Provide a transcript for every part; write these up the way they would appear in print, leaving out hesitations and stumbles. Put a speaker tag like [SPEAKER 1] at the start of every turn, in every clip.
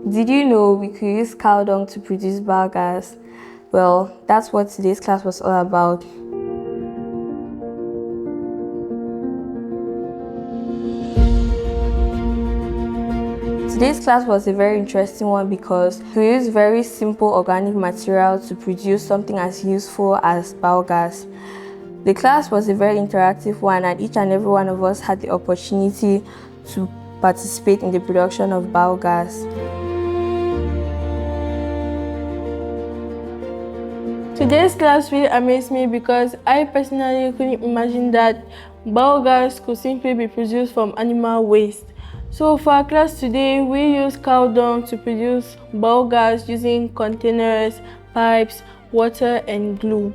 [SPEAKER 1] Did you know we could use cow dung to produce biogas? Well, that's what today's class was all about. Today's class was a very interesting one because we used very simple organic material to produce something as useful as biogas. The class was a very interactive one, and each and every one of us had the opportunity to participate in the production of biogas.
[SPEAKER 2] Today's class really amazed me because I personally couldn't imagine that biogas could simply be produced from animal waste. So for our class today, we use cow dung to produce biogas using containers, pipes, water and glue.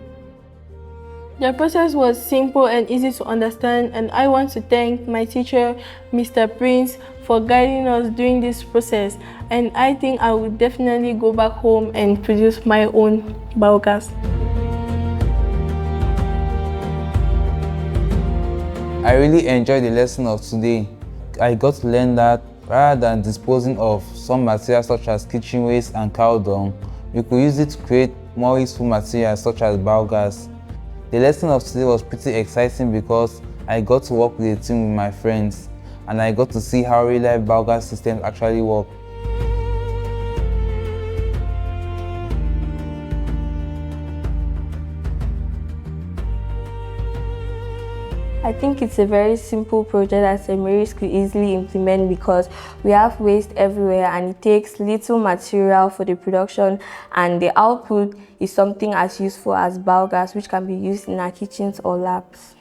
[SPEAKER 2] The process was simple and easy to understand, and I want to thank my teacher, Mr. Prince, for guiding us during this process. And I think I will definitely go back home and produce my own biogas.
[SPEAKER 3] I really enjoyed the lesson of today. I got to learn that rather than disposing of some materials such as kitchen waste and cow dung, we could use it to create more useful materials such as biogas. The lesson of today was pretty exciting because I got to work with a team with my friends and I got to see how real-life biogas systems actually work.
[SPEAKER 1] I think it's a very simple project that St. Mary's could easily implement because we have waste everywhere and it takes little material for the production, and the output is something as useful as biogas, which can be used in our kitchens or labs.